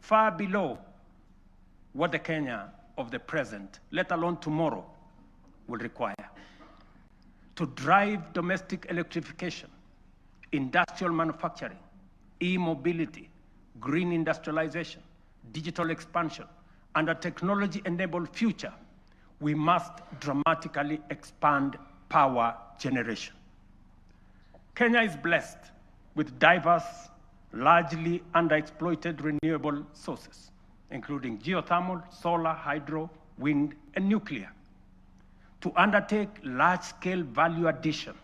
far below what the Kenya of the present, let alone tomorrow, will require. To drive domestic electrification, industrial manufacturing, e-mobility, green industrialization, digital expansion, and a technology-enabled future, we must dramatically expand power generation. Kenya is blessed with diverse, largely underexploited renewable sources, including geothermal, solar, hydro, wind, and nuclear. To undertake large-scale value addition,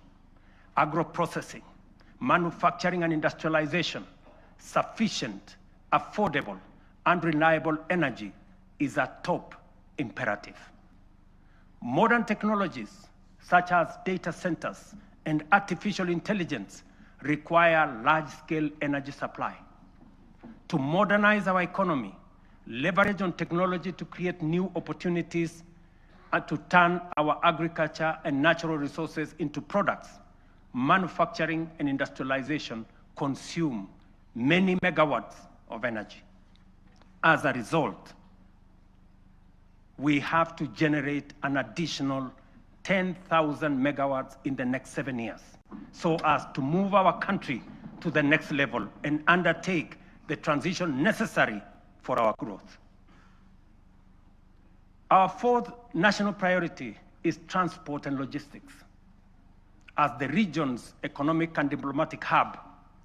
agro-processing, manufacturing and industrialization, sufficient, affordable, and reliable energy is a top imperative. Modern technologies, such as data centers and artificial intelligence, require large-scale energy supply. To modernize our economy, leverage on technology to create new opportunities, and to turn our agriculture and natural resources into products, manufacturing and industrialization consume many megawatts of energy. As a result, we have to generate an additional 10,000 megawatts in the next 7 years, so as to move our country to the next level and undertake the transition necessary for our growth. Our fourth national priority is transport and logistics. As the region's economic and diplomatic hub,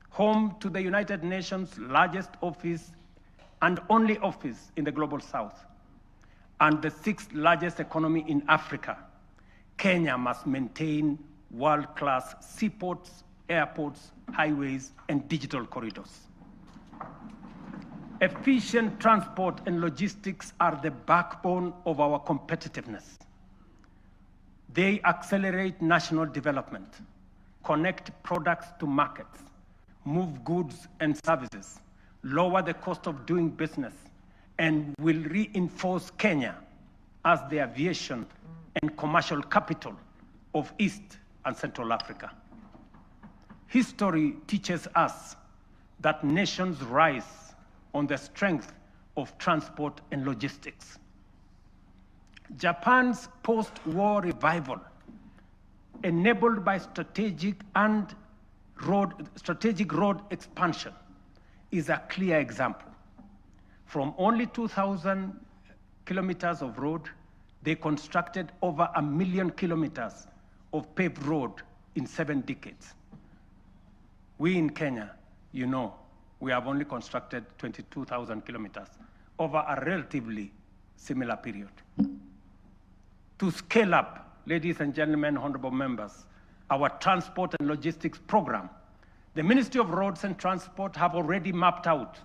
home to the United Nations' largest office and only office in the Global South, and the sixth largest economy in Africa, Kenya must maintain world-class seaports, airports, highways, and digital corridors. Efficient transport and logistics are the backbone of our competitiveness. They accelerate national development, connect products to markets, move goods and services, lower the cost of doing business, and will reinforce Kenya as the aviation and commercial capital of East and Central Africa. History teaches us that nations rise on the strength of transport and logistics. Japan's post-war revival, enabled by strategic road expansion, is a clear example. From only 2,000 kilometers of road, they constructed over 1 million kilometers of paved road in 7 decades. We in Kenya, you know, we have only constructed 22,000 kilometers over a relatively similar period. To scale up, ladies and gentlemen, honorable members, our transport and logistics program, the Ministry of Roads and Transport have already mapped out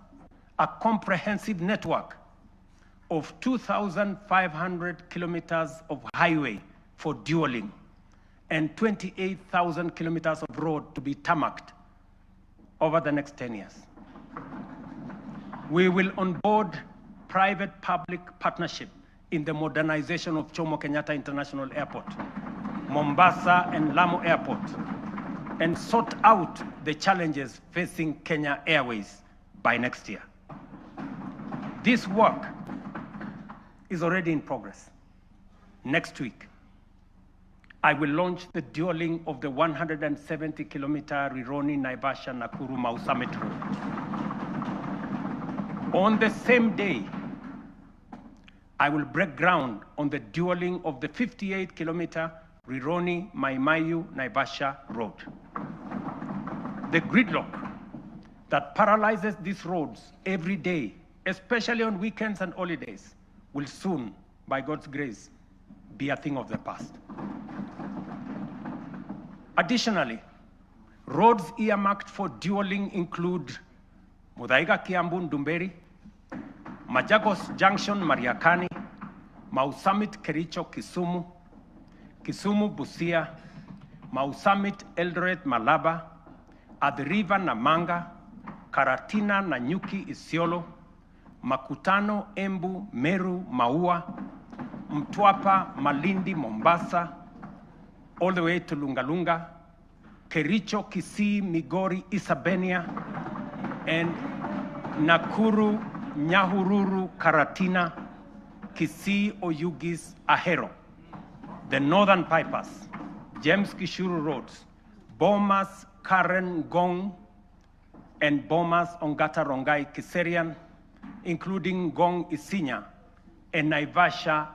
a comprehensive network of 2,500 kilometers of highway for dualing and 28,000 kilometers of road to be tarmacked over the next 10 years. We will onboard private-public partnership in the modernization of Jomo Kenyatta International Airport, Mombasa and Lamu Airport, and sort out the challenges facing Kenya Airways by next year. This work is already in progress. Next week, I will launch the dualing of the 170-kilometer Rironi-Naivasha-Nakuru-Mau Summit Road. On the same day, I will break ground on the dualing of the 58-kilometer Rironi-Mai-Mahiu-Naivasha Road. The gridlock that paralyzes these roads every day, especially on weekends and holidays, will soon, by God's grace, be a thing of the past. Additionally, roads earmarked for dualing include Muthaiga Kiambu Ndumberi, Machakos Junction Mariakani, Mau Summit Kericho Kisumu, Kisumu Busia, Mau Summit Eldoret Malaba, Athi River Namanga, Karatina Nanyuki Isiolo, Makutano Embu Meru Maua, Mtwapa Malindi Mombasa, all the way to Lungalunga, Kericho Kisii Migori Isabenia, and Nakuru Nyahururu Karatina Kisii Oyugis Ahero. The northern bypass, James Gishuru roads, Bomas Karen Gong, and Bomas Ongata Rongai Kiserian, including Gong Isinya and Naivasha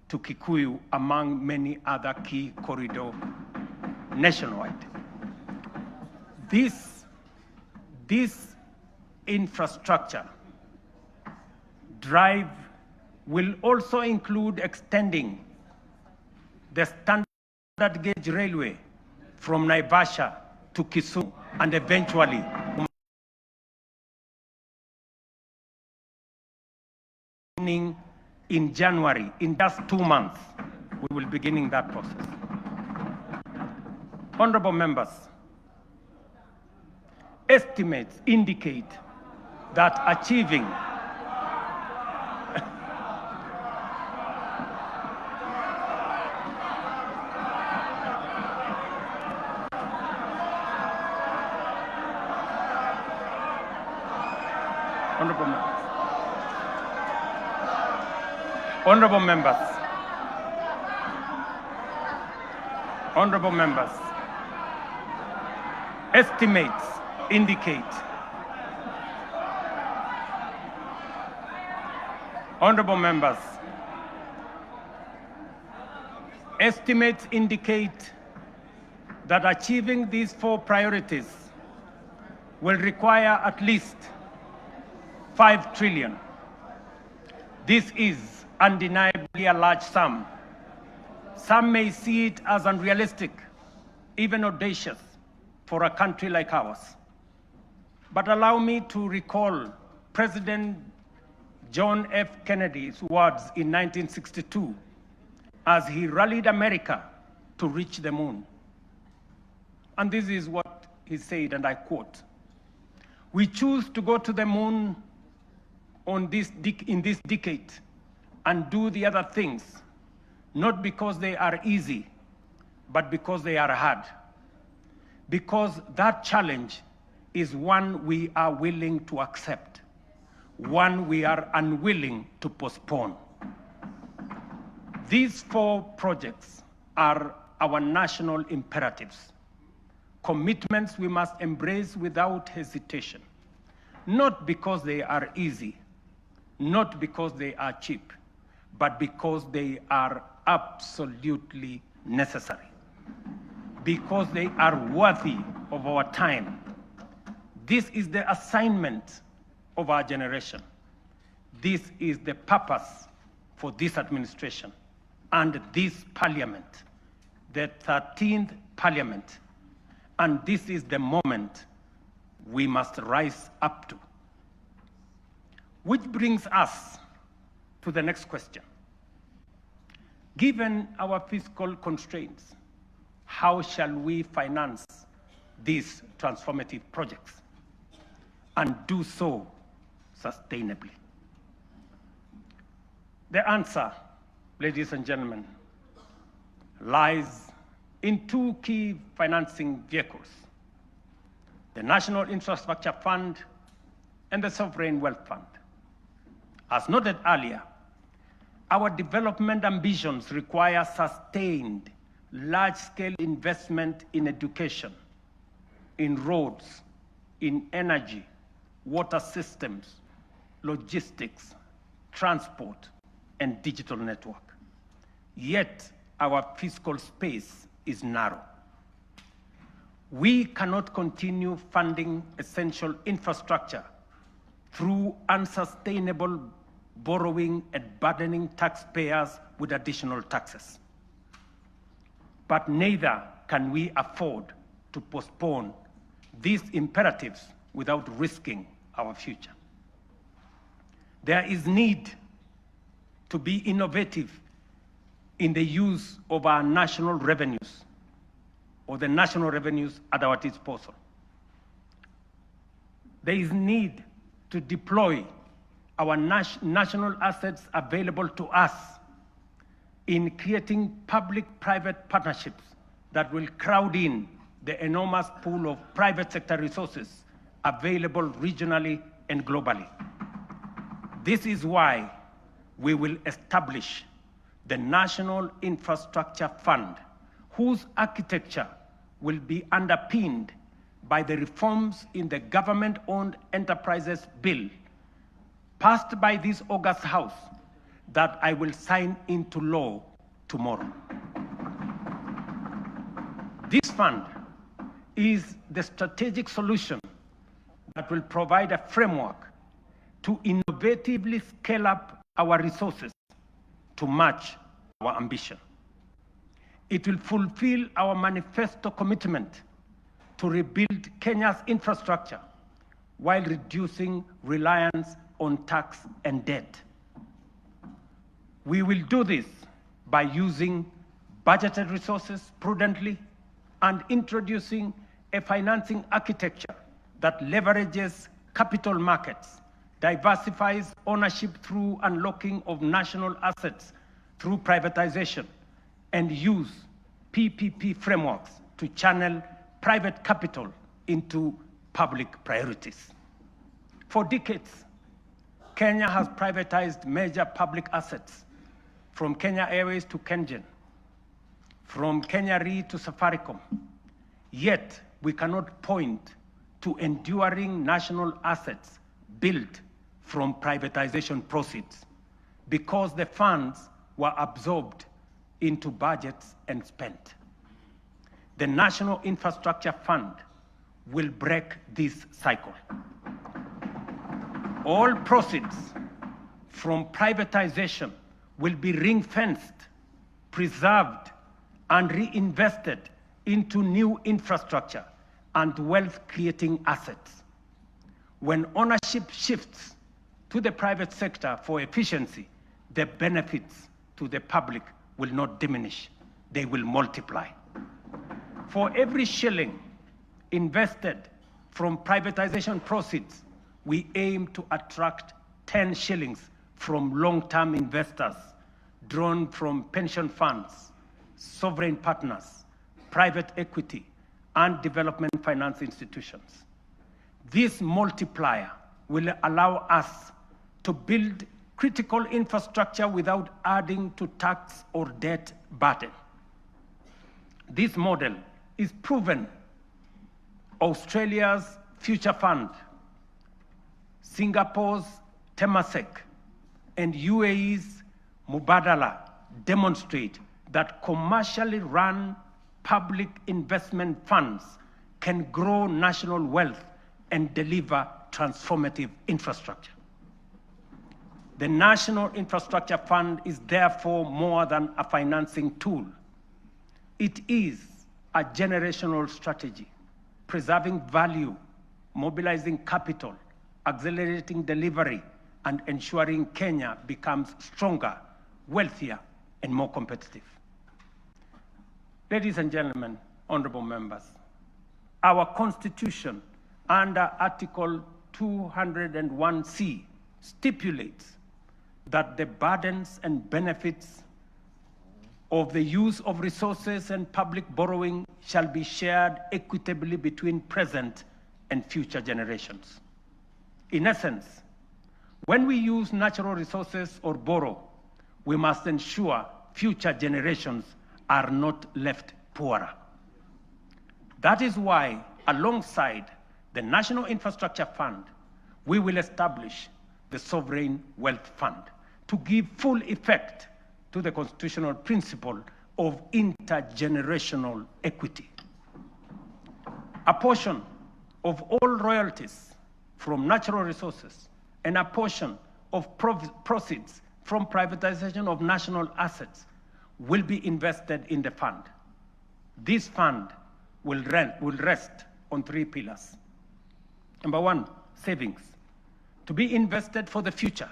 to Kikuyu, among many other key corridors nationwide. This infrastructure drive will also include extending the standard gauge railway from Naivasha to Kisumu, and eventually in January, in just 2 months, we will be beginning that process. Honorable members, estimates indicate that achieving Honorable members, estimates indicate that achieving these 4 priorities will require at least 5 trillion. This is undeniably a large sum. Some may see it as unrealistic, even audacious, for a country like ours. But allow me to recall President John F. Kennedy's words in 1962 as he rallied America to reach the moon. And this is what he said, and I quote, "We choose to go to the moon in this decade and do the other things, not because they are easy, but because they are hard. Because that challenge is one we are willing to accept. one we are unwilling to postpone. These 4 projects are our national imperatives, commitments we must embrace without hesitation, not because they are easy, not because they are cheap, but because they are absolutely necessary, because they are worthy of our time. This is the assignment of our generation. This is the purpose for this administration and this parliament, the 13th parliament. And this is the moment we must rise up to. Which brings us to the next question. Given our fiscal constraints, how shall we finance these transformative projects and do so sustainably? The answer, ladies and gentlemen, lies in 2 key financing vehicles: the National Infrastructure Fund and the Sovereign Wealth Fund. As noted earlier, our development ambitions require sustained, large-scale investment in education, in roads, in energy, water systems, logistics, transport, and digital network. Yet, our fiscal space is narrow. We cannot continue funding essential infrastructure through unsustainable borrowing and burdening taxpayers with additional taxes. But neither can we afford to postpone these imperatives without risking our future. There is need to be innovative in the use of our national revenues, or the national revenues at our disposal. There is need to deploy our national assets available to us in creating public-private partnerships that will crowd in the enormous pool of private sector resources available regionally and globally. This is why we will establish the National Infrastructure Fund, whose architecture will be underpinned by the reforms in the Government-Owned Enterprises Bill, passed by this august House, that I will sign into law tomorrow. This fund is the strategic solution that will provide a framework to innovatively scale up our resources to match our ambition. It will fulfill our manifesto commitment to rebuild Kenya's infrastructure while reducing reliance on tax and debt. We will do this by using budgeted resources prudently and introducing a financing architecture that leverages capital markets, diversifies ownership through unlocking of national assets through privatization, and use PPP frameworks to channel private capital into public priorities. For decades, Kenya has privatized major public assets, from Kenya Airways to KenGen, from Kenya Re to Safaricom. Yet, we cannot point to enduring national assets built from privatization proceeds, because the funds were absorbed into budgets and spent. The National Infrastructure Fund will break this cycle. All proceeds from privatization will be ring-fenced, preserved, and reinvested into new infrastructure and wealth-creating assets. When ownership shifts to the private sector for efficiency, the benefits to the public will not diminish, they will multiply. For every shilling invested from privatization proceeds, we aim to attract 10 shillings from long-term investors drawn from pension funds, sovereign partners, private equity, and development finance institutions. This multiplier will allow us to build critical infrastructure without adding to tax or debt burden. This model is proven. Australia's Future Fund, Singapore's Temasek, and UAE's Mubadala demonstrate that commercially run public investment funds can grow national wealth and deliver transformative infrastructure. The National Infrastructure Fund is therefore more than a financing tool. It is a generational strategy, preserving value, mobilizing capital, accelerating delivery, and ensuring Kenya becomes stronger, wealthier, and more competitive. Ladies and gentlemen, honorable members, our Constitution under Article 201C stipulates that the burdens and benefits of the use of resources and public borrowing shall be shared equitably between present and future generations. In essence, when we use natural resources or borrow, we must ensure future generations are not left poorer. That is why, alongside the National Infrastructure Fund, we will establish the Sovereign Wealth Fund to give full effect to the constitutional principle of intergenerational equity. A portion of all royalties from natural resources and a portion of proceeds from privatization of national assets will be invested in the fund. This fund will rest on three pillars. Number one, savings, to be invested for the future,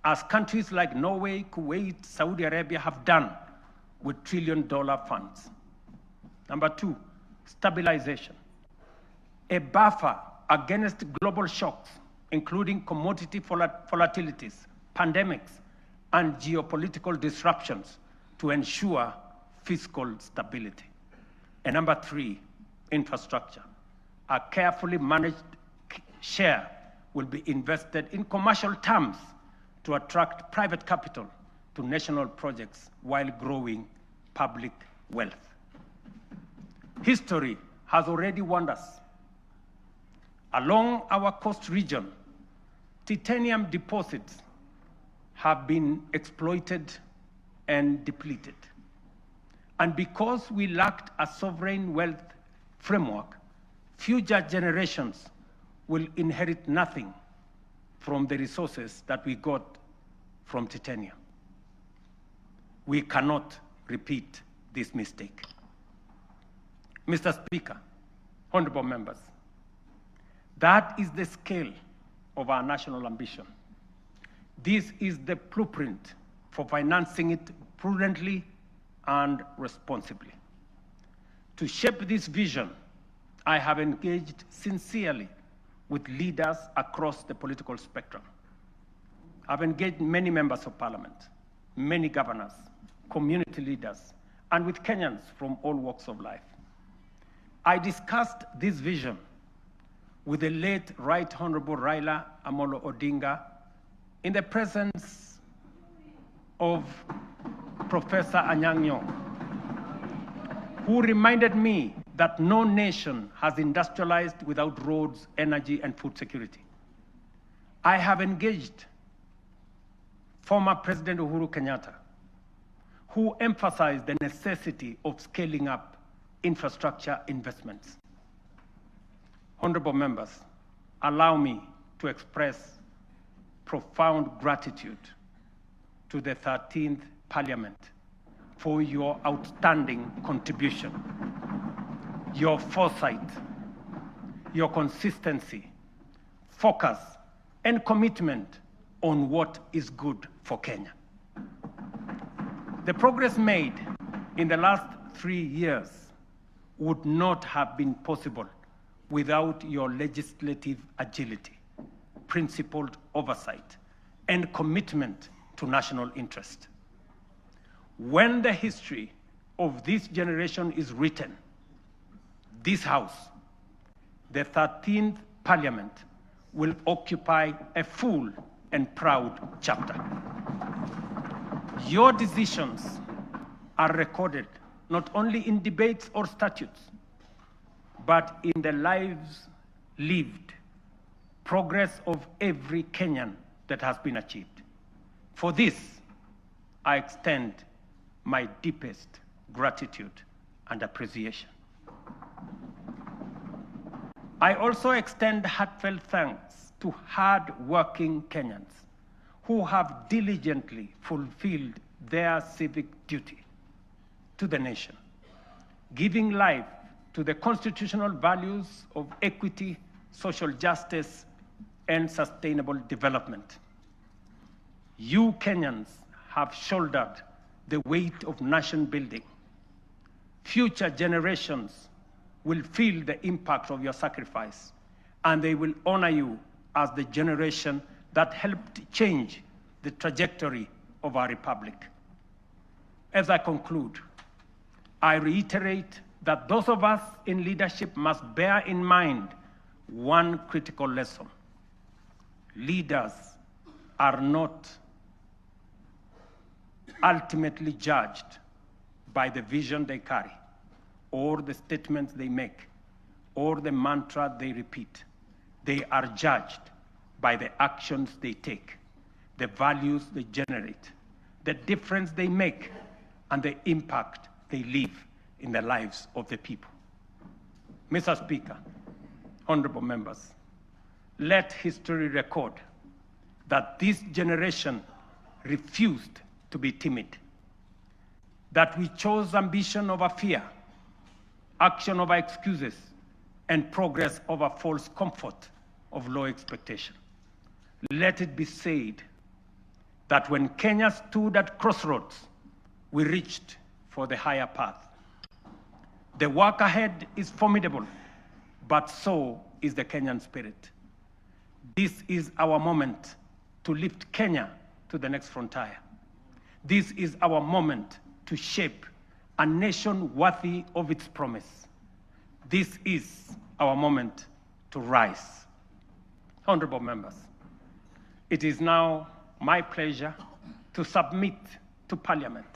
as countries like Norway, Kuwait, Saudi Arabia have done with trillion-dollar funds. Number two, stabilization, a buffer against global shocks, including commodity volatilities, pandemics, and geopolitical disruptions to ensure fiscal stability. And number three, infrastructure. A carefully managed share will be invested in commercial terms to attract private capital to national projects while growing public wealth. History has already warned us. Along our coast region, titanium deposits have been exploited and depleted. And because we lacked a sovereign wealth framework, future generations will inherit nothing from the resources that we got from titanium. We cannot repeat this mistake. Mr. Speaker, honorable members, that is the scale of our national ambition. This is the blueprint for financing it prudently and responsibly. To shape this vision, I have engaged sincerely with leaders across the political spectrum. I've engaged many members of parliament, many governors, community leaders, and with Kenyans from all walks of life. I discussed this vision with the late Right Honorable Raila Amolo Odinga in the presence of Professor Anyang' Nyong'o, who reminded me that no nation has industrialized without roads, energy, and food security. I have engaged former President Uhuru Kenyatta, who emphasized the necessity of scaling up infrastructure investments. Honorable members, allow me to express profound gratitude to the 13th Parliament for your outstanding contribution, your foresight, your consistency, focus, and commitment on what is good for Kenya. The progress made in the last 3 years would not have been possible without your legislative agility, principled oversight, and commitment to national interest. When the history of this generation is written, this House, the 13th Parliament, will occupy a full and proud chapter. Your decisions are recorded not only in debates or statutes, but in the lives lived, progress of every Kenyan that has been achieved. For this, I extend my deepest gratitude and appreciation. I also extend heartfelt thanks to hard-working Kenyans who have diligently fulfilled their civic duty to the nation, giving life to the constitutional values of equity, social justice, and sustainable development. You Kenyans have shouldered the weight of nation building. Future generations will feel the impact of your sacrifice, and they will honor you as the generation that helped change the trajectory of our republic. As I conclude, I reiterate that those of us in leadership must bear in mind one critical lesson. Leaders are not ultimately judged by the vision they carry, or the statements they make, or the mantra they repeat. They are judged by the actions they take, the values they generate, the difference they make, and the impact they leave in the lives of the people. Mr. Speaker, honorable members, let history record that this generation refused to be timid, that we chose ambition over fear, action over excuses, and progress over false comfort of low expectation. Let it be said that when Kenya stood at crossroads, we reached for the higher path. The work ahead is formidable, but so is the Kenyan spirit. This is our moment to lift Kenya to the next frontier. This is our moment to shape a nation worthy of its promise. This is our moment to rise. Honorable members, it is now my pleasure to submit to Parliament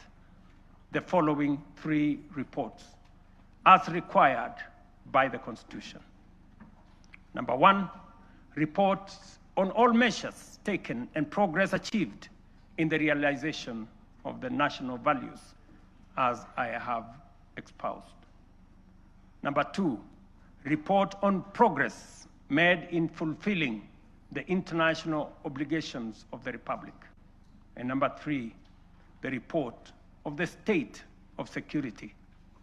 the following 3 reports as required by the Constitution. Number 1, reports on all measures taken and progress achieved in the realization of the national values as I have espoused. Number 2, report on progress made in fulfilling the international obligations of the Republic. And number 3, the report of the state of security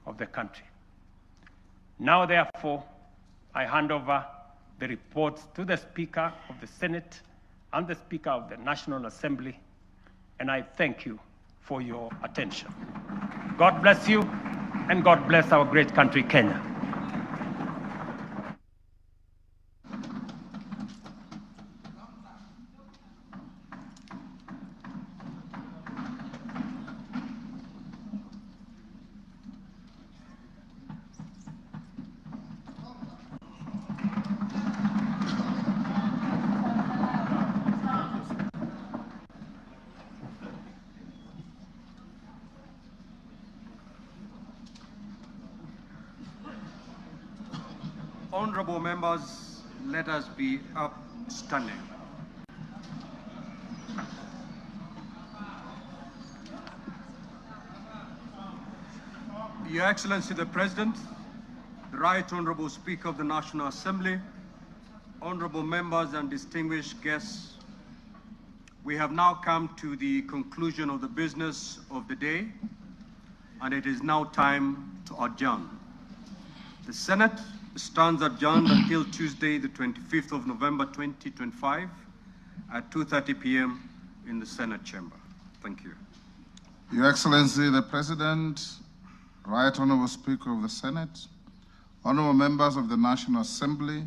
of the country. Now, therefore, I hand over the reports to the Speaker of the Senate and the Speaker of the National Assembly, and I thank you for your attention. God bless you, and God bless our great country, Kenya. Honorable members, let us be upstanding. Your Excellency the President, the Right Honorable Speaker of the National Assembly, honorable members and distinguished guests, we have now come to the conclusion of the business of the day, and it is now time to adjourn. The Senate stands adjourned until Tuesday, the 25th of November, 2025 at 2:30 p.m. in the Senate chamber. Thank you. Your Excellency, the President, Right Honorable Speaker of the Senate, honorable members of the National Assembly,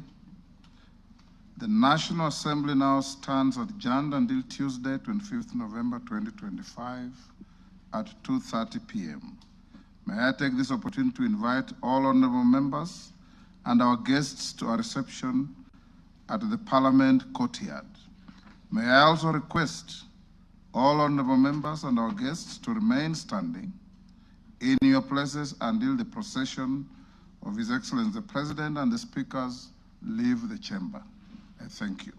the National Assembly now stands adjourned until Tuesday, 25th November, 2025 at 2:30 p.m. May I take this opportunity to invite all honorable members and our guests to our reception at the Parliament courtyard. May I also request all honorable members and our guests to remain standing in your places until the procession of His Excellency the President and the speakers leave the chamber. I thank you.